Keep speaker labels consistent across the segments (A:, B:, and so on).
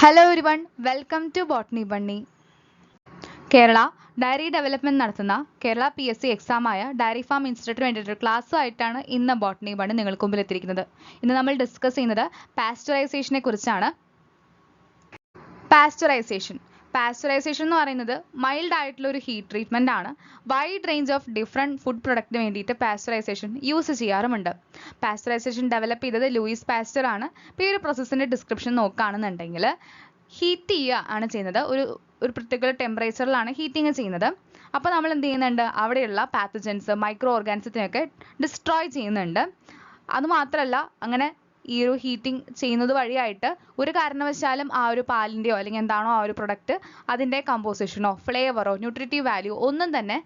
A: Hello everyone, welcome to Botany Bunny. Kerala dairy development നടത്തുന്ന Kerala PSC എക്സാമായ dairy farm ഇൻസ്റ്റിറ്റ്യൂട്ടിന് വേണ്ടിയിട്ട് ക്ലാസ്സുമായിട്ടാണ് ഇന്ന് botany bunny നിങ്ങൾക്ക് മുമ്പിൽ എത്തിയിരിക്കുന്നത്. ഇന്ന് നമ്മൾ ഡിസ്കസ് ചെയ്യുന്നത് പാസ്ചറൈസേഷനെ കുറിച്ചാണ്. പാസ്ചറൈസേഷൻ എന്ന് പറയുന്നത് മൈൽഡ് ആയിട്ടുള്ള ഒരു ഹീറ്റ് ട്രീറ്റ്മെന്റ് ആണ്. Wide range of different food പ്രൊഡക്റ്റിന് വേണ്ടിയിട്ട് പാസ്ചറൈസേഷൻ യൂസ് ചെയ്യാറുമുണ്ട്. പാസ്ചറൈസേഷൻ ഡെവലപ്പ് ചെയ്തത് ലൂയിസ് പാസ്റ്റർ ആണ്. ഇപ്പോൾ ഈ ഒരു പ്രോസസ്സിന്റെ ഡിസ്ക്രിപ്ഷൻ നോക്കുകയാണെന്നുണ്ടെങ്കിൽ ഹീറ്റ് ചെയ്യുക ആണ് ചെയ്യുന്നത്. ഒരു പർട്ടിക്കുലർ ടെമ്പറേച്ചറിലാണ് ഹീറ്റിംഗ് ചെയ്യുന്നത്. അപ്പോൾ നമ്മൾ എന്ത് ചെയ്യുന്നുണ്ട്, അവിടെയുള്ള പാത്തജൻസ് മൈക്രോ ഓർഗാനിസത്തിനൊക്കെ ഡിസ്ട്രോയ് ചെയ്യുന്നുണ്ട്. അതുമാത്രമല്ല, അങ്ങനെ ഈ ഒരു ഹീറ്റിംഗ് ചെയ്യുന്നത് വഴിയായിട്ട് ഒരു കാരണവശാലും ആ ഒരു പാലിൻ്റെയോ അല്ലെങ്കിൽ എന്താണോ ആ ഒരു പ്രൊഡക്റ്റ് അതിൻ്റെ കമ്പോസിഷനോ ഫ്ലേവറോ ന്യൂട്രിറ്റീവ് വാല്യൂ ഒന്നും തന്നെ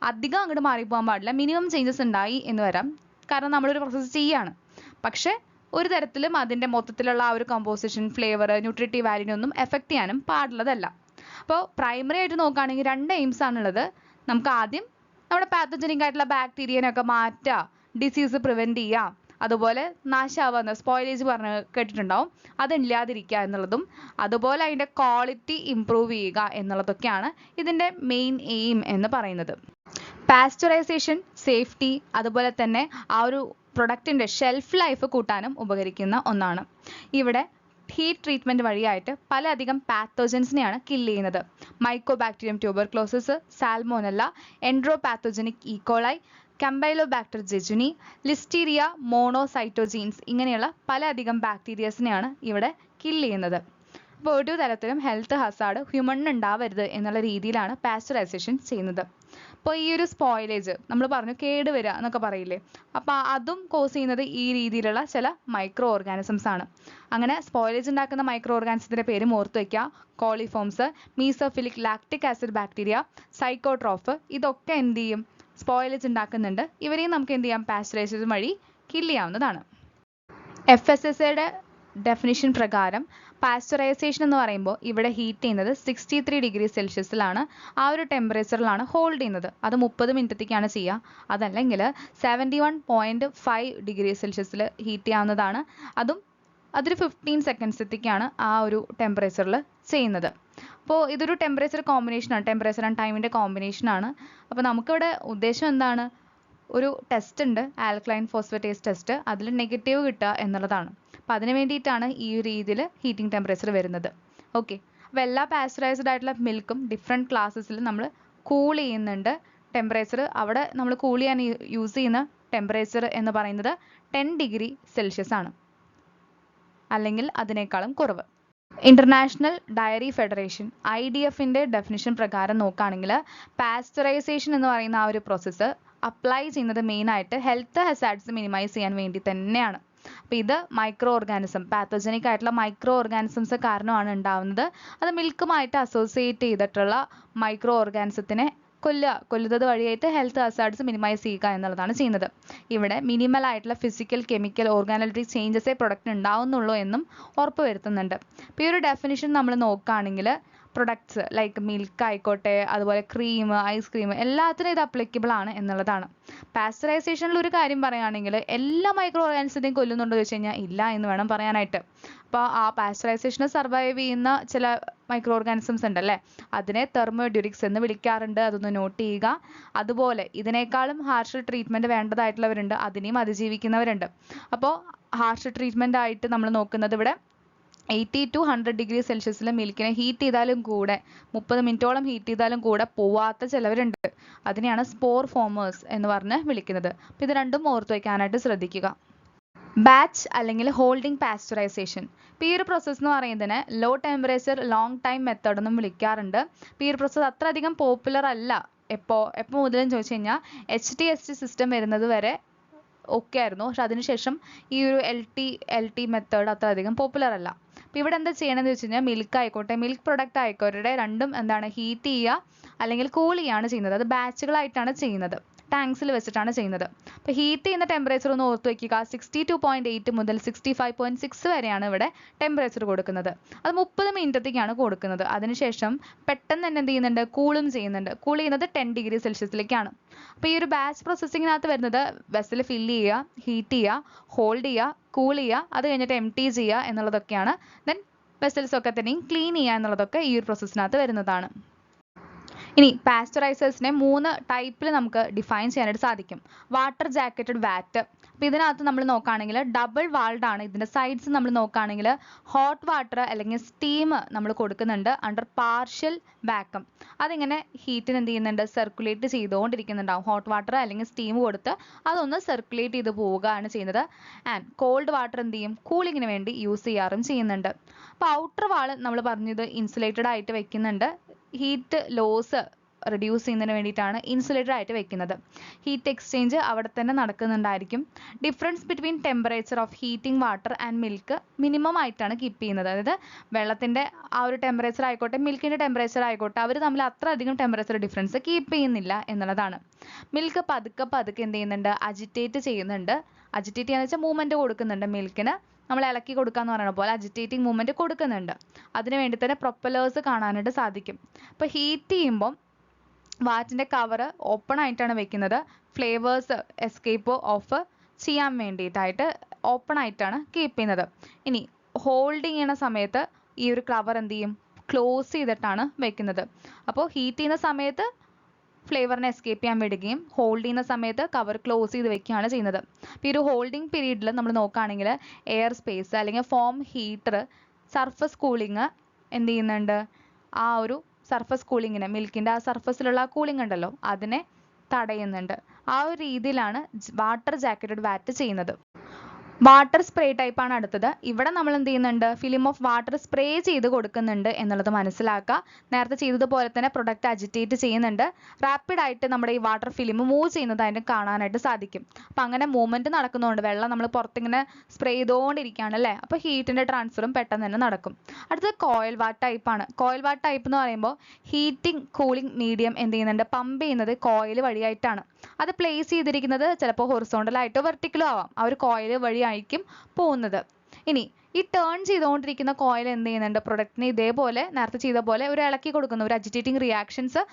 A: അധികം അങ്ങോട്ട് മാറിപ്പോകാൻ പാടില്ല. മിനിമം ചേഞ്ചസ് ഉണ്ടായി എന്ന് വരാം, കാരണം നമ്മളൊരു പ്രോസസ്സ് ചെയ്യാണ്. പക്ഷേ ഒരു തരത്തിലും അതിൻ്റെ മൊത്തത്തിലുള്ള ആ ഒരു കമ്പോസിഷൻ ഫ്ലേവർ ന്യൂട്രിറ്റീവ് വാല്യൂനെ ഒന്നും എഫക്റ്റ് ചെയ്യാനും പാടുള്ളതല്ല. അപ്പോൾ പ്രൈമറി ആയിട്ട് നോക്കുകയാണെങ്കിൽ രണ്ട് എയിംസ് ആണുള്ളത്. നമുക്ക് ആദ്യം നമ്മുടെ പാത്തജനിക് ആയിട്ടുള്ള ബാക്ടീരിയനൊക്കെ മാറ്റുക, ഡിസീസ് പ്രിവെൻറ്റ് ചെയ്യുക, അതുപോലെ നാശാവുന്ന സ്പോയിലേജ് പറഞ്ഞ് കേട്ടിട്ടുണ്ടാവും, അതില്ലാതിരിക്കുക എന്നുള്ളതും, അതുപോലെ അതിൻ്റെ ക്വാളിറ്റി ഇംപ്രൂവ് ചെയ്യുക എന്നുള്ളതൊക്കെയാണ് ഇതിൻ്റെ മെയിൻ എയിം എന്ന് പറയുന്നത്. പാസ്ചറൈസേഷൻ സേഫ്റ്റി അതുപോലെ തന്നെ ആ ഒരു പ്രൊഡക്റ്റിൻ്റെ ഷെൽഫ് ലൈഫ് കൂട്ടാനും ഉപകരിക്കുന്ന ഒന്നാണ്. ഇവിടെ ഹീറ്റ് ട്രീറ്റ്മെൻറ്റ് വഴിയായിട്ട് പലധികം പാത്തോജൻസിനെയാണ് കില്ല് ചെയ്യുന്നത്. Mycobacterium tuberculosis, salmonella, enteropathogenic E coli, campylobacter jejuni, listeria, monocytogenes ഇങ്ങനെയുള്ള പലധികം ബാക്ടീരിയസിനെയാണ് ഇവിടെ കില്ല് ചെയ്യുന്നത്. അപ്പോൾ ഒരു തരത്തിലും ഹെൽത്ത് ഹസാർഡ് ഹ്യൂമണിന് ഉണ്ടാവരുത് എന്നുള്ള രീതിയിലാണ് പാസ്ചറൈസേഷൻ ചെയ്യുന്നത്. അപ്പോൾ ഈ ഒരു സ്പോയിലേജ് നമ്മൾ പറഞ്ഞു കേടുവരിക എന്നൊക്കെ പറയില്ലേ, അപ്പോൾ അതും കോസ് ചെയ്യുന്നത് ഈ രീതിയിലുള്ള ചില മൈക്രോ ഓർഗാനിസംസ് ആണ്. അങ്ങനെ സ്പോയിലേജ് ഉണ്ടാക്കുന്ന മൈക്രോ ഓർഗാനിസത്തിൻ്റെ പേര് ഓർത്ത് വയ്ക്കുക. കോളിഫോംസ്, മീസോഫിലിക് ലാക്റ്റിക് ആസിഡ് ബാക്ടീരിയ, സൈക്കോട്രോഫ്, ഇതൊക്കെ എന്ത് ചെയ്യും, സ്പോയിലേജ് ഉണ്ടാക്കുന്നുണ്ട്. ഇവരെയും നമുക്ക് എന്ത് ചെയ്യാം, പാസ്ചറൈസേഷൻ വഴി കില്ല് ചെയ്യാവുന്നതാണ്. FSSAയുടെ ഡെഫിനിഷൻ പ്രകാരം പാസ്ചറൈസേഷൻ എന്ന് പറയുമ്പോൾ ഇവിടെ ഹീറ്റ് ചെയ്യുന്നത് 63 ഡിഗ്രി സെൽഷ്യസിലാണ്, ആ ഒരു ടെമ്പറേച്ചറിലാണ് ഹോൾഡ് ചെയ്യുന്നത്. അത് 30 മിനിറ്റത്തേക്കാണ് ചെയ്യുക. അതല്ലെങ്കിൽ 71.5 ഡിഗ്രി സെൽഷ്യസിൽ ഹീറ്റ് ചെയ്യാവുന്നതാണ്. അതൊരു 15 സെക്കൻഡ്സത്തേക്കാണ് ആ ഒരു ടെമ്പറേച്ചറിൽ ചെയ്യുന്നത്. അപ്പോൾ ഇതൊരു ടെമ്പറേച്ചർ കോമ്പിനേഷനാണ്, ടെമ്പറേച്ചർ ആൻഡ് ടൈമിൻ്റെ കോമ്പിനേഷനാണ്. അപ്പോൾ നമുക്കിവിടെ ഉദ്ദേശം എന്താണ്, ഒരു ടെസ്റ്റ് ഉണ്ട്, ആൽക്കലൈൻ ഫോസ്ഫേറ്റേസ് ടെസ്റ്റ്, അതിൽ നെഗറ്റീവ് കിട്ടുക എന്നുള്ളതാണ്. അപ്പോൾ അതിന് വേണ്ടിയിട്ടാണ് ഈ ഒരു രീതിയിൽ ഹീറ്റിംഗ് ടെമ്പറേച്ചർ വരുന്നത്. ഓക്കെ, അപ്പോൾ എല്ലാ പാസ്ചറൈസ്ഡ് ആയിട്ടുള്ള മിൽക്കും ഡിഫറെൻറ്റ് ക്ലാസ്സസിൽ നമ്മൾ കൂൾ ചെയ്യുന്നുണ്ട്. ടെമ്പറേച്ചർ അവിടെ നമ്മൾ കൂൾ ചെയ്യാൻ യൂസ് ചെയ്യുന്ന ടെമ്പറേച്ചർ എന്ന് പറയുന്നത് 10 ഡിഗ്രി സെൽഷ്യസ് ആണ്, അല്ലെങ്കിൽ അതിനേക്കാളും കുറവ്. ഇന്റർനാഷണൽ ഡയറി ഫെഡറേഷൻ IDFൻ്റെ ഡെഫിനിഷൻ പ്രകാരം നോക്കുകയാണെങ്കിൽ പാസ്ചറൈസേഷൻ എന്ന് പറയുന്ന ആ ഒരു പ്രോസസ്സ് അപ്ലൈ ചെയ്യുന്നത് മെയിനായിട്ട് ഹെൽത്ത് ഹസാർഡ്സ് മിനിമൈസ് ചെയ്യാൻ വേണ്ടി തന്നെയാണ്. അപ്പോൾ ഇത് മൈക്രോ ഓർഗാനിസം, പാത്തോജനിക് ആയിട്ടുള്ള മൈക്രോ ഓർഗാനിസംസ് കാരണമാണ് ഉണ്ടാവുന്നത്. അത് മിൽക്കുമായിട്ട് അസോസിയേറ്റ് ചെയ്തിട്ടുള്ള മൈക്രോ ഓർഗാനിസത്തിനെ കൊല്ലുന്നത് വഴിയായിട്ട് ഹെൽത്ത് ഹസാർഡ്സ് മിനിമൈസ് ചെയ്യുക എന്നുള്ളതാണ് ചെയ്യുന്നത്. ഇവിടെ മിനിമൽ ആയിട്ടുള്ള ഫിസിക്കൽ കെമിക്കൽ ഓർഗാനോലെക്ട്രിക് ചേഞ്ചസേ പ്രൊഡക്റ്റ് ഉണ്ടാവുന്നുള്ളൂ എന്നും ഉറപ്പ് വരുത്തുന്നുണ്ട്. അപ്പോൾ ഈ ഒരു ഡെഫിനിഷൻ നമ്മൾ നോക്കുകയാണെങ്കിൽ പ്രൊഡക്ട്സ് ലൈക്ക് മിൽക്ക് ആയിക്കോട്ടെ, അതുപോലെ ക്രീം, ഐസ്ക്രീം, എല്ലാത്തിനും ഇത് അപ്ലിക്കബിൾ ആണ് എന്നുള്ളതാണ്. പാസ്ചറൈസേഷനിൽ ഒരു കാര്യം പറയുകയാണെങ്കിൽ എല്ലാ മൈക്രോ ഓർഗാനിസത്തെയും കൊല്ലുന്നുണ്ടോ എന്ന് ചോദിച്ചു കഴിഞ്ഞാൽ ഇല്ല എന്ന് വേണം പറയാനായിട്ട്. അപ്പോൾ ആ പാസ്ചറൈസേഷന് സർവൈവ് ചെയ്യുന്ന ചില മൈക്രോ ഓർഗാനിസംസ് ഉണ്ടല്ലേ, അതിനെ തെർമോഡ്യൂറിക്സ് എന്ന് വിളിക്കാറുണ്ട്, അതൊന്ന് നോട്ട് ചെയ്യുക. അതുപോലെ ഇതിനേക്കാളും ഹാർഷ് ട്രീറ്റ്മെൻറ്റ് വേണ്ടതായിട്ടുള്ളവരുണ്ട്, അതിനെയും അതിജീവിക്കുന്നവരുണ്ട്. അപ്പോൾ ഹാർഷ് ട്രീറ്റ്മെൻ്റ് ആയിട്ട് നമ്മൾ നോക്കുന്നത് ഇവിടെ 80 to 100 ഡിഗ്രി സെൽഷ്യസിൽ മിൽക്കിനെ ഹീറ്റ് ചെയ്താലും കൂടെ 30 മിനിറ്റോളം ഹീറ്റ് ചെയ്താലും കൂടെ പോവാത്ത ചിലവരുണ്ട്. അതിനെയാണ് സ്പോർ ഫോമേഴ്സ് എന്ന് പറഞ്ഞ് വിളിക്കുന്നത്. അപ്പോൾ ഇത് രണ്ടും ഓർത്ത് വയ്ക്കാനായിട്ട് ശ്രദ്ധിക്കുക. ബാച്ച് അല്ലെങ്കിൽ ഹോൾഡിംഗ് പാസ്ചറൈസേഷൻ, ഇപ്പോൾ ഈ ഒരു പ്രോസസ്സ് എന്ന് പറയുന്നതിന് low temperature long time method എന്നും വിളിക്കാറുണ്ട്. ഇപ്പോൾ ഈ ഒരു പ്രോസസ്സ് അത്ര അധികം പോപ്പുലർ അല്ല. എപ്പോൾ മുതലെന്ന് ചോദിച്ചു കഴിഞ്ഞാൽ HTST സിസ്റ്റം വരുന്നത് വരെ ഓക്കെ ആയിരുന്നു. പക്ഷെ അതിനുശേഷം ഈ ഒരു LT മെത്തേഡ് അത്ര അധികം പോപ്പുലർ അല്ല. അപ്പോൾ ഇവിടെ എന്താ ചെയ്യണമെന്ന് വെച്ച് കഴിഞ്ഞാൽ മിൽക്ക് ആയിക്കോട്ടെ, മിൽക്ക് പ്രൊഡക്റ്റ് ആയിക്കോട്ടെ, രണ്ടും എന്താണ് ഹീറ്റ് ചെയ്യുക അല്ലെങ്കിൽ കൂൾ ചെയ്യുകയാണ് ചെയ്യുന്നത്. അത് ബാച്ചുകളായിട്ടാണ് ചെയ്യുന്നത്, ടാങ്ക്സിൽ വെച്ചിട്ടാണ് ചെയ്യുന്നത്. അപ്പോൾ ഹീറ്റ് ചെയ്യുന്ന ടെമ്പറേച്ചർ ഒന്ന് ഓർത്ത് വയ്ക്കുക. 62.8 മുതൽ 65.6 വരെയാണ് ഇവിടെ ടെമ്പറേച്ചർ കൊടുക്കുന്നത്. അത് 30 മിനിറ്റത്തേക്കാണ് കൊടുക്കുന്നത്. അതിനുശേഷം പെട്ടെന്ന് തന്നെ എന്ത് ചെയ്യുന്നുണ്ട്, കൂളും ചെയ്യുന്നുണ്ട്. കൂൾ ചെയ്യുന്നത് 10 ഡിഗ്രി സെൽഷ്യസിലേക്കാണ്. അപ്പോൾ ഈ ഒരു ബാച്ച് പ്രോസസ്സിങ്ങിനകത്ത് വരുന്നത് വെസൽ ഫില്ല് ചെയ്യുക, ഹീറ്റ് ചെയ്യുക, ഹോൾഡ് ചെയ്യുക, കൂൾ ചെയ്യുക, അത് കഴിഞ്ഞിട്ട് എംപ്റ്റി ചെയ്യുക എന്നുള്ളതൊക്കെയാണ്. ദെൻ വെസൽസ് ഒക്കെ തന്നെയും ക്ലീൻ ചെയ്യുക എന്നുള്ളതൊക്കെ ഈ ഒരു പ്രോസസ്സിനകത്ത് വരുന്നതാണ്. ഇനി പാസ്ചറൈസേഴ്സിനെ 3 ടൈപ്പിൽ നമുക്ക് ഡിഫൈൻ ചെയ്യാനായിട്ട് സാധിക്കും. വാട്ടർ ജാക്കറ്റഡ് വാറ്റ്. അപ്പോൾ ഇതിനകത്ത് നമ്മൾ നോക്കുകയാണെങ്കിൽ ഡബിൾ വാൾഡ് ആണ്. ഇതിൻ്റെ സൈഡ്സ് നമ്മൾ നോക്കുകയാണെങ്കിൽ ഹോട്ട് വാട്ടർ അല്ലെങ്കിൽ സ്റ്റീം നമ്മൾ കൊടുക്കുന്നുണ്ട് അണ്ടർ പാർഷ്യൽ വാക്വം. അതിങ്ങനെ ഹീറ്റിന് എന്ത് ചെയ്യുന്നുണ്ട്, സർക്കുലേറ്റ് ചെയ്തുകൊണ്ടിരിക്കുന്നുണ്ടാവും. ഹോട്ട് വാട്ടർ അല്ലെങ്കിൽ സ്റ്റീം കൊടുത്ത് അതൊന്ന് സർക്കുലേറ്റ് ചെയ്ത് പോവുകയാണ് ചെയ്യുന്നത്. ആൻഡ് കോൾഡ് വാട്ടർ എന്ത് ചെയ്യും, കൂളിങ്ങിന് വേണ്ടി യൂസ് ചെയ്യാറും ചെയ്യുന്നുണ്ട്. അപ്പോൾ ഔട്ടർ വാൾ നമ്മൾ പറഞ്ഞത് ഇൻസുലേറ്റഡ് ആയിട്ട് വെക്കുന്നുണ്ട്. ഹീറ്റ് ലോസ് റിഡ്യൂസ് ചെയ്യുന്നതിന് വേണ്ടിയിട്ടാണ് ഇൻസുലേറ്റഡ് ആയിട്ട് വെക്കുന്നത്. ഹീറ്റ് എക്സ്ചേഞ്ച് അവിടെ തന്നെ നടക്കുന്നുണ്ടായിരിക്കും. Difference between temperature of heating water and milk minimum ആയിട്ടാണ് കീപ്പ് ചെയ്യുന്നത്. അതായത് വെള്ളത്തിൻ്റെ ആ ഒരു ടെമ്പറേച്ചർ ആയിക്കോട്ടെ മിൽക്കിൻ്റെ ടെമ്പറേച്ചർ ആയിക്കോട്ടെ അവർ തമ്മിൽ അത്ര അധികം ടെമ്പറേച്ചർ ഡിഫറൻസ് കീപ്പ് ചെയ്യുന്നില്ല എന്നുള്ളതാണ്. മിൽക്ക് പതുക്കെ എന്ത് ചെയ്യുന്നുണ്ട്, അജിറ്റേറ്റ് ചെയ്യുന്നുണ്ട്. അജിറ്റേറ്റ് ചെയ്യാന്ന് വെച്ചാൽ മൂവ്മെൻറ്റ് കൊടുക്കുന്നുണ്ട്. മിൽക്കിന് നമ്മൾ ഇളക്കി കൊടുക്കാന്ന് പറയുന്ന പോലെ അജിറ്റേറ്റിംഗ് മൂവ്മെൻറ്റ് കൊടുക്കുന്നുണ്ട്. അതിന് വേണ്ടി തന്നെ പ്രൊപ്പലേഴ്സ് കാണാനായിട്ട് സാധിക്കും. അപ്പോൾ ഹീറ്റ് ചെയ്യുമ്പം വാറ്റിൻ്റെ കവർ ഓപ്പൺ ആയിട്ടാണ് വെക്കുന്നത്. ഫ്ലേവേഴ്സ് എസ്കേപ്പ് ഓഫ് ചെയ്യാൻ വേണ്ടിയിട്ടായിട്ട് ഓപ്പൺ ആയിട്ടാണ് കീപ്പ് ചെയ്യുന്നത്. ഇനി ഹോൾഡ് ചെയ്യുന്ന സമയത്ത് ഈ ഒരു കവർ എന്ത് ചെയ്യും, ക്ലോസ് ചെയ്തിട്ടാണ് വെക്കുന്നത്. അപ്പോൾ ഹീറ്റ് ചെയ്യുന്ന സമയത്ത് ഫ്ലേവറിനെ എസ്കേപ്പ് ചെയ്യാൻ വിടുകയും ഹോൾഡ് ചെയ്യുന്ന സമയത്ത് കവർ ക്ലോസ് ചെയ്ത് വെക്കുകയാണ് ചെയ്യുന്നത്. അപ്പോൾ ഈ ഒരു ഹോൾഡിംഗ് പീരീഡിൽ നമ്മൾ നോക്കുകയാണെങ്കിൽ എയർ സ്പേസ് അല്ലെങ്കിൽ ഫോം ഹീറ്റർ സർഫസ് കൂളിംഗ് എന്ത് ചെയ്യുന്നുണ്ട്, ആ ഒരു സർഫസ് കൂളിങ്ങിനെ മിൽക്കിൻ്റെ ആ സർഫസിലുള്ള കൂളിംഗ് ഉണ്ടല്ലോ അതിനെ തടയുന്നുണ്ട്. ആ ഒരു രീതിയിലാണ് വാട്ടർ ജാക്കറ്റഡ് വാറ്റ് ചെയ്യുന്നത്. വാട്ടർ സ്പ്രേ ടൈപ്പ് ആണ് അടുത്തത്. ഇവിടെ നമ്മൾ എന്ത് ചെയ്യുന്നുണ്ട്, ഫിലിം ഓഫ് വാട്ടർ സ്പ്രേ ചെയ്ത് കൊടുക്കുന്നുണ്ട് എന്നുള്ളത് മനസ്സിലാക്കുക. നേരത്തെ ചെയ്തതുപോലെ തന്നെ പ്രൊഡക്റ്റ് അജിറ്റേറ്റ് ചെയ്യുന്നുണ്ട്. റാപ്പിഡ് ആയിട്ട് നമ്മുടെ ഈ വാട്ടർ ഫിലിം മൂവ് ചെയ്യുന്നത് അതിന് കാണാനായിട്ട് സാധിക്കും. അപ്പം അങ്ങനെ മൂവ്മെൻറ്റ് നടക്കുന്നതുകൊണ്ട് വെള്ളം നമ്മൾ പുറത്തിങ്ങനെ സ്പ്രേ ചെയ്തുകൊണ്ടിരിക്കുകയാണ് അല്ലേ, അപ്പോൾ ഹീറ്റിൻ്റെ ട്രാൻസ്ഫറും പെട്ടെന്ന് തന്നെ നടക്കും. അടുത്തത് കോയിൽ വാട്ട് ടൈപ്പാണ്. കോയിൽ വാട്ട് ടൈപ്പ് എന്ന് പറയുമ്പോൾ ഹീറ്റിംഗ് കൂളിംഗ് മീഡിയം എന്ത് ചെയ്യുന്നുണ്ട്, പമ്പ് ചെയ്യുന്നത് കോയിൽ വഴിയായിട്ടാണ്. അത് പ്ലേസ് ചെയ്തിരിക്കുന്നത് ചിലപ്പോൾ ഹൊറിസോണ്ടലായിട്ടോ വെർട്ടിക്കലോ ആവാം. ആ ഒരു കോയിൽ വഴിയായിരിക്കും പോകുന്നത്. ഇനി ഈ ടേൺ ചെയ്തുകൊണ്ടിരിക്കുന്ന കോയിൽ എന്ത് ചെയ്യുന്നുണ്ട്, പ്രൊഡക്റ്റിനെ ഇതേപോലെ നേരത്തെ ചെയ്ത പോലെ ഒരു ഇളക്കി കൊടുക്കുന്നു, ഒരു അജിറ്റേറ്റിംഗ് റിയാക്ഷൻസ്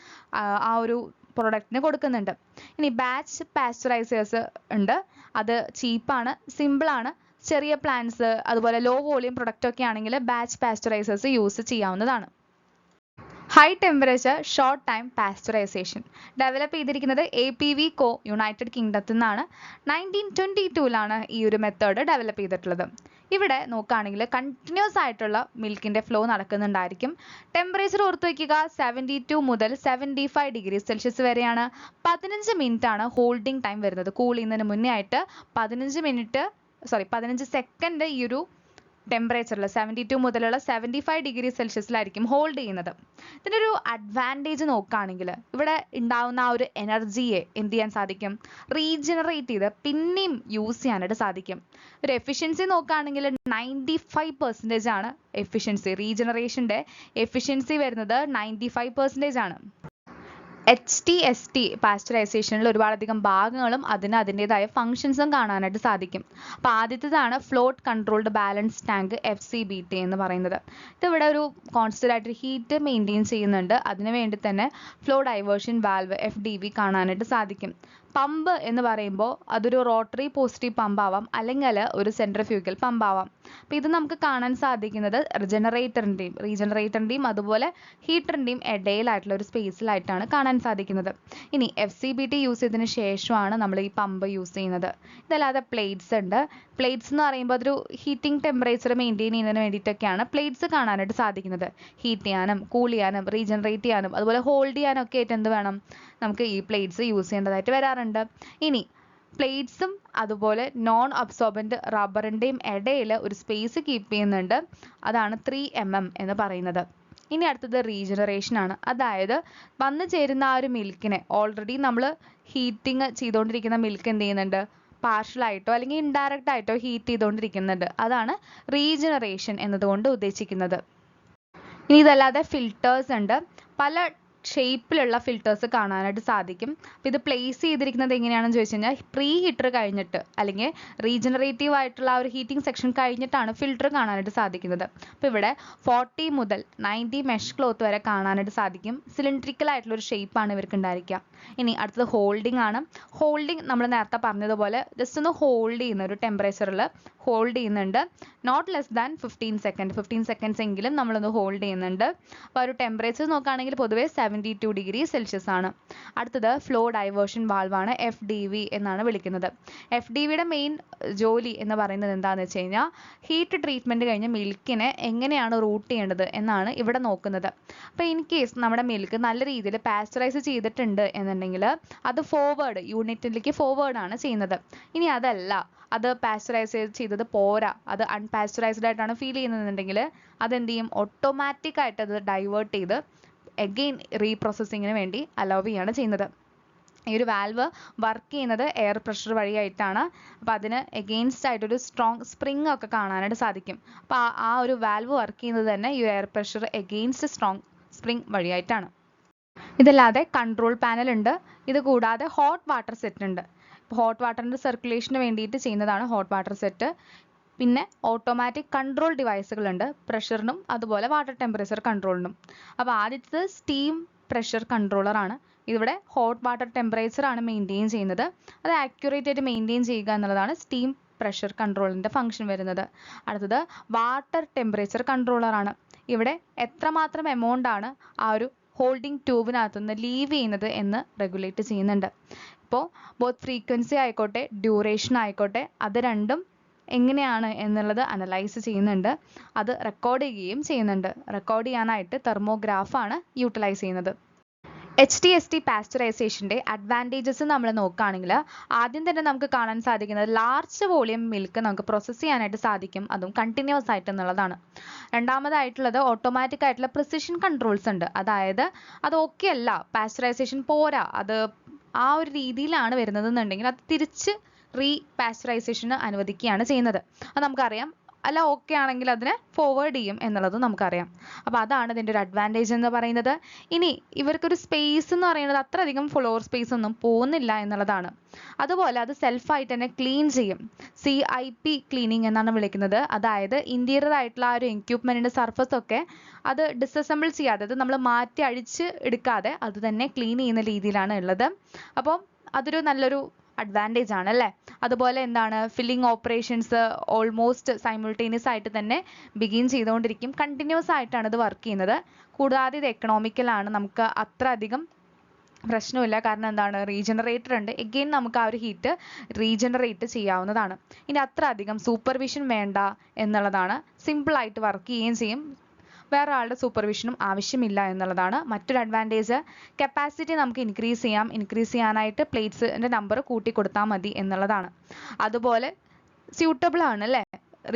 A: ആ ഒരു പ്രൊഡക്റ്റിന് കൊടുക്കുന്നുണ്ട്. ഇനി ബാച്ച് പാസ്ചറൈസേഴ്സ് ഉണ്ട്. അത് ചീപ്പാണ്, സിമ്പിളാണ്. ചെറിയ പ്ലാന്റ്സ് അതുപോലെ ലോ വോളിയം പ്രൊഡക്റ്റ് ഒക്കെ ആണെങ്കിൽ ബാച്ച് പാസ്ചറൈസേഴ്സ് യൂസ് ചെയ്യാവുന്നതാണ്. High temperature short time pasteurisation develop ചെയ്തിരിക്കുന്നത് APV കോ യുണൈറ്റഡ് കിങ്ഡത്തിൽ നിന്നാണ്. 1922 ഈ ഒരു മെത്തേഡ് ഡെവലപ്പ് ചെയ്തിട്ടുള്ളത്. ഇവിടെ നോക്കുകയാണെങ്കിൽ കണ്ടിന്യൂസ് ആയിട്ടുള്ള മിൽക്കിൻ്റെ ഫ്ലോ നടക്കുന്നുണ്ടായിരിക്കും. ടെമ്പറേച്ചർ ഓർത്ത് വയ്ക്കുക, 72 മുതൽ 75 ഡിഗ്രി സെൽഷ്യസ് വരെയാണ്. 15 മിനിറ്റ് ആണ് ഹോൾഡിംഗ് ടൈം വരുന്നത്. കൂൾ ചെയ്യുന്നതിന് മുന്നേ ആയിട്ട് 15 സെക്കൻഡ് ഈ ഒരു ടെമ്പറേച്ചറിൽ 72 മുതലുള്ള 75 ഡിഗ്രി സെൽഷ്യസിലായിരിക്കും ഹോൾഡ് ചെയ്യുന്നത്. ഇതിൻ്റെ ഒരു അഡ്വാൻറ്റേജ് നോക്കുകയാണെങ്കിൽ ഇവിടെ ഉണ്ടാവുന്ന ആ ഒരു എനർജിയെ എന്ത് ചെയ്യാൻ സാധിക്കും, റീജനറേറ്റ് ചെയ്ത് പിന്നെയും യൂസ് ചെയ്യാനായിട്ട് സാധിക്കും. ഒരു എഫിഷ്യൻസി നോക്കുകയാണെങ്കിൽ 95% ആണ് എഫിഷ്യൻസി. റീജനറേഷൻ്റെ എഫിഷ്യൻസി വരുന്നത് 95% ആണ്. HTST പാസ്ചറൈസേഷനിൽ ഒരുപാടധികം ഭാഗങ്ങളും അതിൻ്റെതായ ഫങ്ഷൻസും കാണാനായിട്ട് സാധിക്കും. അപ്പോൾ ആദ്യത്തേതാണ് float controlled balance tank FCBT എന്ന് പറയുന്നത്. ഇതിവിടെ ഒരു കോൺസ്റ്റന്റ് ആയിട്ട് ഹീറ്റ് മെയിൻറ്റെയിൻ ചെയ്യുന്നുണ്ട്. അതിനു വേണ്ടി തന്നെ ഫ്ലോ ഡൈവേർഷൻ വാൽവ് FDV കാണാനായിട്ട് സാധിക്കും. പമ്പ് എന്ന് പറയുമ്പോൾ അതൊരു റോട്ടറി പോസിറ്റീവ് പമ്പ് ആവാം അല്ലെങ്കിൽ ഒരു സെൻട്രിഫ്യൂഗൽ പമ്പ് ആവാം. അപ്പോൾ ഇത് നമുക്ക് കാണാൻ സാധിക്കുന്നത് റീജനറേറ്ററിൻ്റെയും അതുപോലെ ഹീറ്ററിൻ്റെയും ഇടയിലായിട്ടുള്ള ഒരു സ്പേസിലായിട്ടാണ് കാണാൻ സാധിക്കുന്നത്. ഇനി FCBT യൂസ് ചെയ്തതിന് ശേഷമാണ് നമ്മൾ ഈ പമ്പ് യൂസ് ചെയ്യുന്നത്. ഇതല്ലാതെ പ്ലേറ്റ്സ് ഉണ്ട്. പ്ലേറ്റ്സ് എന്ന് പറയുമ്പോൾ അതൊരു ഹീറ്റിംഗ് ടെമ്പറേച്ചർ മെയിൻറ്റെയിൻ ചെയ്യുന്നതിന് വേണ്ടിയിട്ടൊക്കെയാണ് പ്ലേറ്റ്സ് കാണാനായിട്ട് സാധിക്കുന്നത്. ഹീറ്റ് ചെയ്യാനും കൂൾ ചെയ്യാനും റീജനറേറ്റ് ചെയ്യാനും അതുപോലെ ഹോൾഡ് ചെയ്യാനും ഒക്കെ ആയിട്ട് എന്ത് വേണം, നമുക്ക് ഈ പ്ലേറ്റ്സ് യൂസ് ചെയ്യേണ്ടതായിട്ട് വരാറുണ്ട്. ഇനി പ്ലേറ്റ്സും അതുപോലെ നോൺ അബ്സോർബൻറ്റ് റബ്ബറിൻ്റെയും ഇടയിൽ ഒരു സ്പേസ് കീപ്പ് ചെയ്യുന്നുണ്ട്. അതാണ് 3mm എന്ന് പറയുന്നത്. ഇനി അടുത്തത് റീജനറേഷൻ ആണ്. അതായത് വന്നു ചേരുന്ന ആ ഒരു മിൽക്കിനെ ഓൾറെഡി നമ്മൾ ഹീറ്റിംഗ് ചെയ്തുകൊണ്ടിരിക്കുന്ന മിൽക്ക് എന്ത് ചെയ്യുന്നുണ്ട്, പാർഷ്യലായിട്ടോ അല്ലെങ്കിൽ ഇൻഡയറക്റ്റ് ആയിട്ടോ ഹീറ്റ് ചെയ്തുകൊണ്ടിരിക്കുന്നുണ്ട്. അതാണ് റീജനറേഷൻ എന്നതുകൊണ്ട് ഉദ്ദേശിക്കുന്നത്. ഇനി ഇതല്ലാതെ ഫിൽറ്റേഴ്സ് ഉണ്ട്. പല ഷേപ്പിലുള്ള ഫിൽറ്റേഴ്സ് കാണാനായിട്ട് സാധിക്കും. അപ്പോൾ ഇത് പ്ലേസ് ചെയ്തിരിക്കുന്നത് എങ്ങനെയാണെന്ന് ചോദിച്ചു കഴിഞ്ഞാൽ പ്രീ ഹീറ്റർ കഴിഞ്ഞിട്ട് അല്ലെങ്കിൽ റീജനറേറ്റീവ് ആയിട്ടുള്ള ആ ഒരു ഹീറ്റിംഗ് സെക്ഷൻ കഴിഞ്ഞിട്ടാണ് ഫിൽറ്റർ കാണാനായിട്ട് സാധിക്കുന്നത്. അപ്പോൾ ഇവിടെ 40 മുതൽ 90 മെഷ് ക്ലോത്ത് വരെ കാണാനായിട്ട് സാധിക്കും. സിലിണ്ട്രിക്കൽ ആയിട്ടുള്ള ഒരു ഷേപ്പാണ് ഇവർക്ക് ഉണ്ടായിരിക്കുക. ഇനി അടുത്തത് ഹോൾഡിംഗ് ആണ്. ഹോൾഡിംഗ് നമ്മൾ നേരത്തെ പറഞ്ഞതുപോലെ ജസ്റ്റ് ഒന്ന് ഹോൾഡ് ചെയ്യുന്ന ഒരു ടെമ്പറേച്ചറിൽ ഹോൾഡ് ചെയ്യുന്നുണ്ട് നോട്ട് ലെസ് ദാൻ 15 സെക്കൻഡ്സ് എങ്കിലും നമ്മളൊന്ന് ഹോൾഡ് ചെയ്യുന്നുണ്ട്. അപ്പോൾ ഒരു ടെമ്പറേച്ചർ നോക്കുകയാണെങ്കിൽ പൊതുവേ 72 ഡിഗ്രി സെൽഷ്യസ് ആണ്. അടുത്തത് ഫ്ലോ ഡൈവേർഷൻ വാൾവാണ്, FDV എന്നാണ് വിളിക്കുന്നത്. FDVയുടെ മെയിൻ ജോലി എന്ന് പറയുന്നത് എന്താണെന്ന് വെച്ച് കഴിഞ്ഞാൽ ഹീറ്റ് ട്രീറ്റ്മെൻറ്റ് കഴിഞ്ഞ് മിൽക്കിനെ എങ്ങനെയാണ് റൂട്ട് ചെയ്യേണ്ടത് എന്നാണ് ഇവിടെ നോക്കുന്നത്. അപ്പോൾ ഇൻ കേസ് നമ്മുടെ മിൽക്ക് നല്ല രീതിയിൽ പാസ്ചറൈസ് ചെയ്തിട്ടുണ്ട് എന്നുണ്ടെങ്കിൽ അത് ഫോർവേഡ് യൂണിറ്റിലേക്ക് ഫോർവേഡാണ് ചെയ്യുന്നത്. ഇനി അതല്ല, അത് പാസ്ചറൈസ് ചെയ്തത് പോരാ, അത് അൺപാസ്ചറൈസ്ഡ് ആയിട്ടാണ് ഫീൽ ചെയ്യുന്നതെന്നുണ്ടെങ്കിൽ അതെന്ത് ചെയ്യും, ഓട്ടോമാറ്റിക് ആയിട്ട് അത് ഡൈവേർട്ട് ചെയ്ത് എഗെയിൻ റീപ്രോസസ്സിങ്ങിന് വേണ്ടി അലൗ ചെയ്യാണ് ചെയ്യുന്നത്. ഈ ഒരു വാൽവ് വർക്ക് ചെയ്യുന്നത് എയർ പ്രഷർ വഴിയായിട്ടാണ്. അപ്പോൾ അതിന് എഗെയിൻസ്റ്റ് ആയിട്ടൊരു സ്ട്രോങ് സ്പ്രിങ് ഒക്കെ കാണാനായിട്ട് സാധിക്കും. അപ്പോൾ ആ ഒരു വാൽവ് വർക്ക് ചെയ്യുന്നത് തന്നെ ഈ air pressure against strong spring വഴിയായിട്ടാണ്. ഇതല്ലാതെ കൺട്രോൾ പാനൽ ഉണ്ട്. ഇത് കൂടാതെ ഹോട്ട് വാട്ടർ സെറ്റ് ഉണ്ട്. ഹോട്ട് വാട്ടറിൻ്റെ സർക്കുലേഷന് വേണ്ടിയിട്ട് ചെയ്യുന്നതാണ് ഹോട്ട് വാട്ടർ സെറ്റ്. പിന്നെ ഓട്ടോമാറ്റിക് കൺട്രോൾ ഡിവൈസുകളുണ്ട്, പ്രഷറിനും അതുപോലെ വാട്ടർ ടെമ്പറേച്ചർ കൺട്രോളിനും. അപ്പോൾ ആദ്യത്തേത് സ്റ്റീം പ്രഷർ കൺട്രോളറാണ്. ഇവിടെ ഹോട്ട് വാട്ടർ ടെമ്പറേച്ചർ ആണ് മെയിൻറ്റെയിൻ ചെയ്യുന്നത്. അത് ആക്യുറേറ്റ് ആയിട്ട് മെയിൻറ്റെയിൻ ചെയ്യുക എന്നുള്ളതാണ് സ്റ്റീം പ്രഷർ കൺട്രോളിൻ്റെ ഫംഗ്ഷൻ വരുന്നത്. അടുത്തത് വാട്ടർ ടെമ്പറേച്ചർ കൺട്രോളറാണ്. ഇവിടെ എത്രമാത്രം എമൗണ്ട് ആണ് ആ ഒരു ഹോൾഡിംഗ് ട്യൂബിനകത്തുനിന്ന് ലീവ് ചെയ്യുന്നത് എന്ന് റെഗുലേറ്റ് ചെയ്യുന്നുണ്ട്. ഇപ്പോൾ ബോത്ത് ഫ്രീക്വൻസി ആയിക്കോട്ടെ ഡ്യൂറേഷൻ ആയിക്കോട്ടെ അത് രണ്ടും എങ്ങനെയാണ് എന്നുള്ളത് അനലൈസ് ചെയ്യുന്നുണ്ട്. അത് റെക്കോർഡ് ചെയ്യുകയും ചെയ്യുന്നുണ്ട്. റെക്കോർഡ് ചെയ്യാനായിട്ട് തെർമോഗ്രാഫാണ് യൂട്ടിലൈസ് ചെയ്യുന്നത്. HTST പാസ്ചറൈസേഷൻ്റെ അഡ്വാൻറ്റേജസ് നമ്മൾ നോക്കുകയാണെങ്കിൽ ആദ്യം തന്നെ നമുക്ക് കാണാൻ സാധിക്കുന്നത് ലാർജ് വോളിയം മിൽക്ക് നമുക്ക് പ്രോസസ്സ് ചെയ്യാനായിട്ട് സാധിക്കും, അതും കണ്ടിന്യൂസ് ആയിട്ട് എന്നുള്ളതാണ്. രണ്ടാമതായിട്ടുള്ളത് ഓട്ടോമാറ്റിക് ആയിട്ടുള്ള പ്രിസിഷൻ കൺട്രോൾസ് ഉണ്ട്. അതായത് അത് ഓക്കെ അല്ല, പാസ്ചറൈസേഷൻ പോരാ, അത് ആ ഒരു രീതിയിലാണ് വരുന്നതെന്നുണ്ടെങ്കിൽ അത് തിരിച്ച് പാസ്ചറൈസേഷന് അനുവദിക്കുകയാണ് ചെയ്യുന്നത്. അത് നമുക്കറിയാം. അല്ല ഓക്കെ ആണെങ്കിൽ അതിനെ ഫോർവേഡ് ചെയ്യും എന്നുള്ളത് നമുക്കറിയാം. അപ്പോൾ അതാണ് ഇതിൻ്റെ ഒരു അഡ്വാൻറ്റേജ് എന്ന് പറയുന്നത്. ഇനി ഇവർക്കൊരു സ്പേസ് എന്ന് പറയുന്നത് അത്രയധികം ഫ്ലോർ സ്പേസ് ഒന്നും പോകുന്നില്ല എന്നുള്ളതാണ്. അതുപോലെ അത് സെൽഫായിട്ട് തന്നെ ക്ലീൻ ചെയ്യും. CIP ക്ലീനിങ് എന്നാണ് വിളിക്കുന്നത്. അതായത് ഇൻറ്റീരിയർ ആയിട്ടുള്ള ആ ഒരു എക്യുപ്മെൻറ്റിൻ്റെ സർഫസ് ഒക്കെ അത് ഡിസസംബിൾ ചെയ്യാതെ, അത് നമ്മൾ മാറ്റി അഴിച്ച് എടുക്കാതെ അത് തന്നെ ക്ലീൻ ചെയ്യുന്ന രീതിയിലാണ് ഉള്ളത്. അപ്പം അതൊരു നല്ലൊരു അഡ്വാൻറ്റേജ് ആണ് അല്ലേ. അതുപോലെ എന്താണ്, ഫില്ലിംഗ് ഓപ്പറേഷൻസ് ഓൾമോസ്റ്റ് സൈമിൾട്ടേനിയസ് ആയിട്ട് തന്നെ ബിഗിൻ ചെയ്തുകൊണ്ടിരിക്കും. കണ്ടിന്യൂസ് ആയിട്ടാണ് ഇത് വർക്ക് ചെയ്യുന്നത്. കൂടാതെ ഇത് എക്കണോമിക്കലാണ്, നമുക്ക് അത്ര അധികം പ്രശ്നമില്ല. കാരണം എന്താണ്, റീജനറേറ്റർ ഉണ്ട്. എഗെയിൻ നമുക്ക് ആ ഒരു ഹീറ്റ് റീജനറേറ്റ് ചെയ്യാവുന്നതാണ്. ഇനി അത്ര അധികം സൂപ്പർവിഷൻ വേണ്ട എന്നുള്ളതാണ്. സിമ്പിളായിട്ട് വർക്ക് ചെയ്യുകയും ചെയ്യും. വേറെ ആളുടെ സൂപ്പർവിഷനും ആവശ്യമില്ല എന്നുള്ളതാണ് മറ്റൊരു അഡ്വാൻറ്റേജ്. കപ്പാസിറ്റി നമുക്ക് ഇൻക്രീസ് ചെയ്യാം. ഇൻക്രീസ് ചെയ്യാനായിട്ട് പ്ലേറ്റ്സിൻ്റെ നമ്പർ കൂട്ടി കൊടുത്താൽ മതി എന്നുള്ളതാണ്. അതുപോലെ സ്യൂട്ടബിൾ ആണ് അല്ലേ,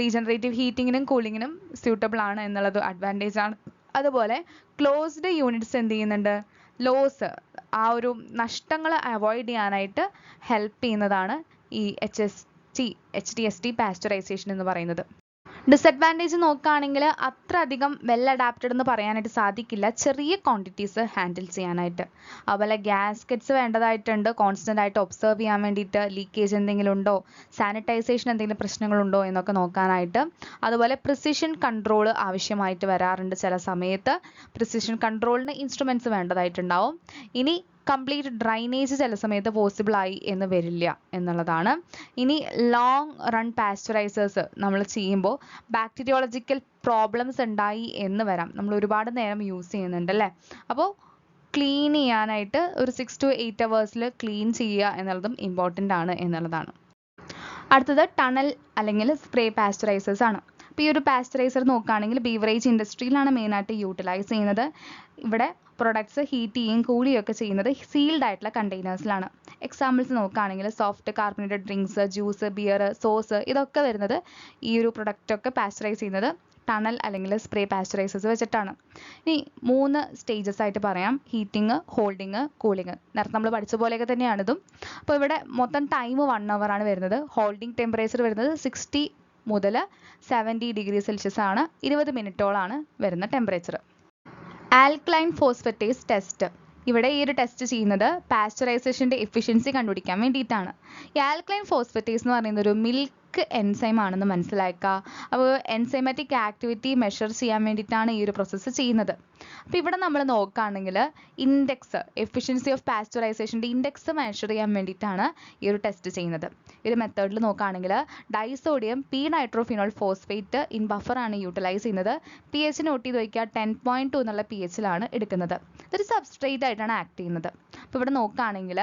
A: റീജനറേറ്റീവ് ഹീറ്റിങ്ങിനും കൂളിങ്ങിനും സ്യൂട്ടബിൾ ആണ് എന്നുള്ളത് അഡ്വാൻറ്റേജ് ആണ്. അതുപോലെ ക്ലോസ്ഡ് യൂണിറ്റ്സ് എന്ത് ചെയ്യുന്നുണ്ട്, ലോസ്, ആ ഒരു നഷ്ടങ്ങൾ അവോയ്ഡ് ചെയ്യാനായിട്ട് ഹെൽപ്പ് ചെയ്യുന്നതാണ് ഈ HTST പാസ്ചറൈസേഷൻ എന്ന് പറയുന്നത്. ഡിസഡ്വാൻറ്റേജ് നോക്കുകയാണെങ്കിൽ അത്ര അധികം വെൽ അഡാപ്റ്റഡ് എന്ന് പറയാനായിട്ട് സാധിക്കില്ല, ചെറിയ ക്വാണ്ടിറ്റീസ് ഹാൻഡിൽ ചെയ്യാനായിട്ട്. അതുപോലെ ഗ്യാസ്കറ്റ്സ് വേണ്ടതായിട്ടുണ്ട്, കോൺസ്റ്റൻ്റ് ആയിട്ട് ഒബ്സർവ് ചെയ്യാൻ വേണ്ടിയിട്ട്. ലീക്കേജ് എന്തെങ്കിലും ഉണ്ടോ, സാനിറ്റൈസേഷൻ എന്തെങ്കിലും പ്രശ്നങ്ങളുണ്ടോ എന്നൊക്കെ നോക്കാനായിട്ട്. അതുപോലെ പ്രിസിഷൻ കൺട്രോൾ ആവശ്യമായിട്ട് വരാറുണ്ട് ചില സമയത്ത്. പ്രിസിഷൻ കൺട്രോളിന് ഇൻസ്ട്രുമെൻറ്റ്സ് വേണ്ടതായിട്ടുണ്ടാവും. ഇനി കംപ്ലീറ്റ് ഡ്രൈനേജ് ചില സമയത്ത് പോസിബിൾ ആയി എന്ന് വരില്ല എന്നുള്ളതാണ്. ഇനി ലോങ് റൺ പാസ്ചറൈസേഴ്സ് നമ്മൾ ചെയ്യുമ്പോൾ ബാക്ടീരിയോളജിക്കൽ പ്രോബ്ലംസ് ഉണ്ടായി എന്ന് വരാം. നമ്മൾ ഒരുപാട് നേരം യൂസ് ചെയ്യുന്നുണ്ട് അല്ലേ. അപ്പോൾ ക്ലീൻ ചെയ്യാനായിട്ട് ഒരു 6 to 8 hours ക്ലീൻ ചെയ്യുക എന്നുള്ളതും ഇമ്പോർട്ടൻ്റ് ആണ് എന്നുള്ളതാണ്. അടുത്തത് ടണൽ അല്ലെങ്കിൽ സ്പ്രേ പാസ്ചറൈസേഴ്സ് ആണ്. അപ്പോൾ ഈ ഒരു പാസ്ചറൈസർ നോക്കുകയാണെങ്കിൽ ബീവറേജ് ഇൻഡസ്ട്രിയിലാണ് മെയിനായിട്ട് യൂട്ടിലൈസ് ചെയ്യുന്നത്. ഇവിടെ പ്രൊഡക്ട്സ് ഹീറ്റ് ചെയ്യുകയും കൂളിയും ഒക്കെ ചെയ്യുന്നത് സീൽഡ് ആയിട്ടുള്ള കണ്ടെയ്നേഴ്സിലാണ്. എക്സാമ്പിൾസ് നോക്കുകയാണെങ്കിൽ soft carbonated drinks, juice, beer, sauce, ഇതൊക്കെ വരുന്നത് ഈ ഒരു പ്രൊഡക്റ്റൊക്കെ പാസ്ചറൈസ് ചെയ്യുന്നത് ടണൽ അല്ലെങ്കിൽ സ്പ്രേ പാസ്ചറൈസേഴ്സ് വെച്ചിട്ടാണ്. ഇനി 3 സ്റ്റേജസ് ആയിട്ട് പറയാം: ഹീറ്റിംഗ്, ഹോൾഡിംഗ്, കൂളിംഗ്. നേരത്തെ നമ്മൾ പഠിച്ച പോലെയൊക്കെ തന്നെയാണ് ഇതും. അപ്പോൾ ഇവിടെ മൊത്തം ടൈം 1 hour ആണ് വരുന്നത്. ഹോൾഡിംഗ് ടെമ്പറേച്ചർ വരുന്നത് 60 മുതൽ 70 ഡിഗ്രി സെൽഷ്യസ് ആണ്. 20 മിനിറ്റോളാണ് വരുന്ന ടെമ്പറേച്ചർ. Alkaline phosphatase test. ഇവിടെ ഈ ഒരു ടെസ്റ്റ് ചെയ്യുന്നത് പാസ്ചറൈസേഷൻ്റെ എഫിഷ്യൻസി കണ്ടുപിടിക്കാൻ വേണ്ടിയിട്ടാണ്. ഈ ആൽക്കലൈൻ ഫോസ്ഫേറ്റേസ് എന്ന് പറയുന്നത് ഒരു മിൽക്ക് മിൽക്ക് എൻസൈം ആണെന്ന് മനസ്സിലാക്കുക. അപ്പോൾ എൻസൈമാറ്റിക് ആക്ടിവിറ്റി മെഷർ ചെയ്യാൻ വേണ്ടിയിട്ടാണ് ഈ ഒരു പ്രോസസ്സ് ചെയ്യുന്നത്. അപ്പോൾ ഇവിടെ നമ്മൾ നോക്കുകയാണെങ്കിൽ ഇൻഡെക്സ് എഫിഷ്യൻസി ഓഫ് പാസ്ചറൈസേഷൻ്റെ ഇൻഡെക്സ് മെഷർ ചെയ്യാൻ വേണ്ടിയിട്ടാണ് ഈ ഒരു ടെസ്റ്റ് ചെയ്യുന്നത്. ഈ ഒരു മെത്തേഡിൽ നോക്കുകയാണെങ്കിൽ disodium P നൈട്രോഫിനോൾ phosphate in buffer ആണ് യൂട്ടിലൈസ് ചെയ്യുന്നത്. പി എച്ച് നോട്ട് ചെയ്ത് വയ്ക്കുക 10.2 എന്നുള്ള പി എച്ചിലാണ് എടുക്കുന്നത്. ഇതൊരു സബ്സ്ട്രേറ്റ് ആയിട്ടാണ് ആക്ട് ചെയ്യുന്നത്. അപ്പോൾ ഇവിടെ നോക്കുകയാണെങ്കിൽ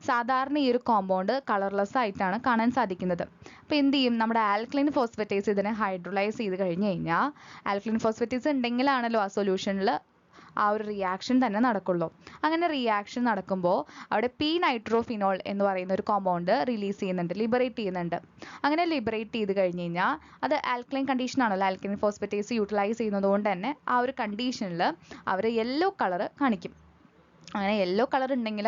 A: സാധാരണ ഈ ഒരു കോമ്പൗണ്ട് കളർലെസ് ആയിട്ടാണ് കാണാൻ സാധിക്കുന്നത്. അപ്പോൾ എന്ത് ചെയ്യും, നമ്മുടെ ആൽക്കലൈൻ ഫോസ്ഫേറ്റേസ് ഇതിനെ ഹൈഡ്രോളൈസ് ചെയ്ത് കഴിഞ്ഞ് കഴിഞ്ഞാൽ ആൽക്കലൈൻ ഫോസ്ഫേറ്റേസ് ഉണ്ടെങ്കിലാണല്ലോ ആ സൊല്യൂഷനിൽ ആ ഒരു റിയാക്ഷൻ തന്നെ നടക്കുള്ളൂ. അങ്ങനെ റിയാക്ഷൻ നടക്കുമ്പോൾ അവിടെ പി നൈട്രോഫിനോൾ എന്ന് പറയുന്ന ഒരു കോമ്പൗണ്ട് റിലീസ് ചെയ്യുന്നുണ്ട്, ലിബറേറ്റ് ചെയ്യുന്നുണ്ട്. അങ്ങനെ ലിബറേറ്റ് ചെയ്ത് കഴിഞ്ഞ് കഴിഞ്ഞാൽ അത് ആൽക്കലൈൻ കണ്ടീഷൻ ആണല്ലോ, ആൽക്കലൈൻ ഫോസ്ഫേറ്റേസ് യൂട്ടിലൈസ് ചെയ്യുന്നത് കൊണ്ട് തന്നെ ആ ഒരു കണ്ടീഷനിൽ അവർ യെല്ലോ കളർ കാണിക്കും. അങ്ങനെ യെല്ലോ കളർ ഉണ്ടെങ്കിൽ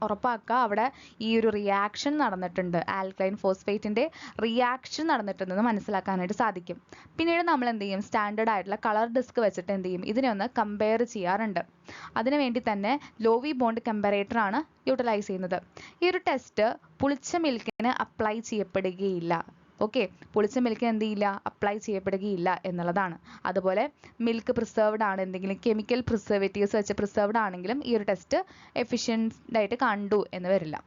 A: ഉറപ്പാക്കുക അവിടെ ഈ ഒരു റിയാക്ഷൻ നടന്നിട്ടുണ്ട്, ആൽക്കലൈൻ ഫോസ്ഫേറ്റിൻ്റെ റിയാക്ഷൻ നടന്നിട്ടുണ്ടെന്ന് മനസ്സിലാക്കാനായിട്ട് സാധിക്കും. പിന്നീട് നമ്മൾ എന്ത് ചെയ്യും, സ്റ്റാൻഡേർഡ് ആയിട്ടുള്ള കളർ ഡിസ്ക് വെച്ചിട്ട് എന്ത് ചെയ്യും, ഇതിനെ ഒന്ന് കമ്പയർ ചെയ്യാറുണ്ട്. അതിനു വേണ്ടി തന്നെ ലോവി ബോണ്ട് കമ്പാരേറ്റർ ആണ് യൂട്ടിലൈസ് ചെയ്യുന്നത്. ഈ ഒരു ടെസ്റ്റ് പുളിച്ച മിൽക്കിന് അപ്ലൈ ചെയ്യപ്പെടുകയില്ല. ഓക്കെ, പുളിച്ച മിൽക്ക് എന്ത് ചെയ്യില്ല, അപ്ലൈ ചെയ്യപ്പെടുകയില്ല എന്നുള്ളതാണ്. അതുപോലെ മിൽക്ക് പ്രിസർവ്ഡ് ആണ്, എന്തെങ്കിലും കെമിക്കൽ പ്രിസർവേറ്റീവ്സ് വെച്ച് പ്രിസർവ്ഡ് ആണെങ്കിലും ഈ ഒരു ടെസ്റ്റ് എഫിഷ്യൻ്റ് ആയിട്ട് കണ്ടു എന്ന് വരില്ല.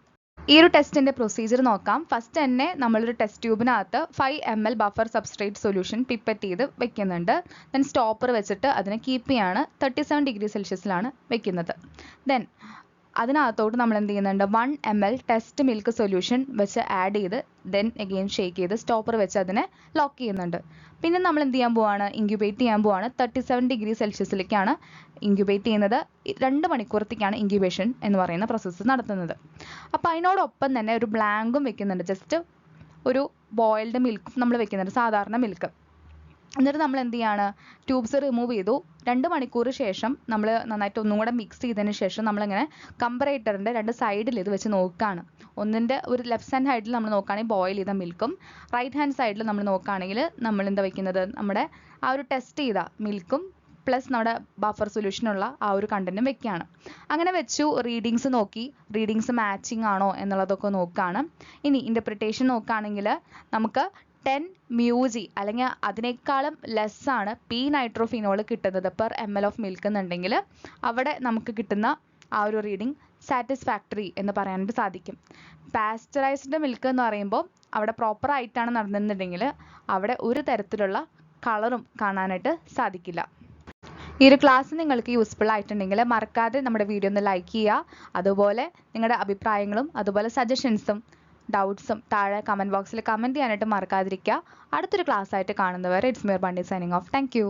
A: ഈ ഒരു ടെസ്റ്റിൻ്റെ പ്രൊസീജിയർ നോക്കാം. ഫസ്റ്റ് തന്നെ നമ്മളൊരു ടെസ്റ്റ് ട്യൂബിനകത്ത് 5 ml buffer substrate solution pipette ചെയ്ത് വെക്കുന്നുണ്ട്. ദെൻ സ്റ്റോപ്പർ വെച്ചിട്ട് അതിനെ കീപ്പ് ചെയ്യാണ് 37 ഡിഗ്രി സെൽഷ്യസിലാണ് വെക്കുന്നത്. ദെൻ അതിനകത്തോട്ട് നമ്മൾ എന്ത് ചെയ്യുന്നുണ്ട്, 1 ml ടെസ്റ്റ് മിൽക്ക് സൊല്യൂഷൻ വെച്ച് ആഡ് ചെയ്ത് ദെൻ അഗെയിൻ ഷേക്ക് ചെയ്ത് സ്റ്റോപ്പർ വെച്ച് അതിനെ ലോക്ക് ചെയ്യുന്നുണ്ട്. പിന്നെ നമ്മൾ എന്ത് ചെയ്യാൻ പോവാണ്, ഇൻക്യുബേറ്റ് ചെയ്യാൻ പോവാണ്. 37 ഡിഗ്രി സെൽഷ്യസിലേക്കാണ് ഇൻക്യുബേറ്റ് ചെയ്യുന്നത്. 2 മണിക്കൂറത്തേക്കാണ് ഇൻക്യുബേഷൻ എന്ന് പറയുന്ന പ്രോസസ്സ് നടത്തുന്നത്. അപ്പോൾ അതിനോടൊപ്പം തന്നെ ഒരു ബ്ലാങ്കും വെക്കുന്നുണ്ട്, ജസ്റ്റ് ഒരു ബോയിൽഡ് മിൽക്കും നമ്മൾ വെക്കുന്നുണ്ട്, സാധാരണ മിൽക്ക്. എന്നിട്ട് നമ്മൾ എന്ത് ചെയ്യാണ്, ട്യൂബ്സ് റിമൂവ് ചെയ്തു. 2 മണിക്കൂർ ശേഷം നമ്മൾ നന്നായിട്ട് ഒന്നും കൂടെ മിക്സ് ചെയ്തതിന് ശേഷം നമ്മളിങ്ങനെ കമ്പറേറ്ററിൻ്റെ 2 സൈഡിൽ ഇത് വെച്ച് നോക്കുകയാണ്. ഒന്നിൻ്റെ ഒരു ലെഫ്റ്റ് ഹാൻഡ് സൈഡിൽ നമ്മൾ നോക്കുകയാണെങ്കിൽ ബോയിൽ ചെയ്ത മിൽക്കും, റൈറ്റ് ഹാൻഡ് സൈഡിൽ നമ്മൾ നോക്കുകയാണെങ്കിൽ നമ്മൾ എന്താ വയ്ക്കുന്നത്, നമ്മുടെ ആ ഒരു ടെസ്റ്റ് ചെയ്ത മിൽക്കും പ്ലസ് നമ്മുടെ ബഫർ സൊല്യൂഷനുള്ള ആ ഒരു കണ്ടന്റും വെക്കുകയാണ്. അങ്ങനെ വെച്ചു, റീഡിങ്സ് നോക്കി, റീഡിങ്സ് മാച്ചിങ് ആണോ എന്നുള്ളതൊക്കെ നോക്കുകയാണ്. ഇനി ഇൻ്റർപ്രിട്ടേഷൻ നോക്കുകയാണെങ്കിൽ നമുക്ക് 10 μg അല്ലെങ്കിൽ അതിനേക്കാളും ലെസ്സാണ് പി നൈട്രോഫിനോൾ കിട്ടുന്നത് പെർ ml ഓഫ് മിൽക്ക് എന്നുണ്ടെങ്കിൽ അവിടെ നമുക്ക് കിട്ടുന്ന ആ ഒരു റീഡിങ് സാറ്റിസ്ഫാക്ടറി എന്ന് പറയാനായിട്ട് സാധിക്കും. പാസ്ചറൈസ്ഡ് മിൽക്ക് എന്ന് പറയുമ്പോൾ അവിടെ പ്രോപ്പർ ആയിട്ടാണ് നടന്നിട്ടുണ്ടെങ്കിൽ അവിടെ ഒരു തരത്തിലുള്ള കളറും കാണാനായിട്ട് സാധിക്കില്ല. ഈ ഒരു ക്ലാസ് നിങ്ങൾക്ക് യൂസ്ഫുൾ ആയിട്ടുണ്ടെങ്കിൽ മറക്കാതെ നമ്മുടെ വീഡിയോ ഒന്ന് ലൈക്ക് ചെയ്യുക. അതുപോലെ നിങ്ങളുടെ അഭിപ്രായങ്ങളും അതുപോലെ സജഷൻസും ഡൗട്ട്സും താഴെ കമൻറ്റ് ബോക്സിൽ കമൻറ്റ് ചെയ്യാനായിട്ട് മറക്കാതിരിക്കുക. അടുത്തൊരു ക്ലാസ് ആയിട്ട് കാണുന്നവരെ ഇറ്റ്സ് മിയർ Bunty signing off. Thank U.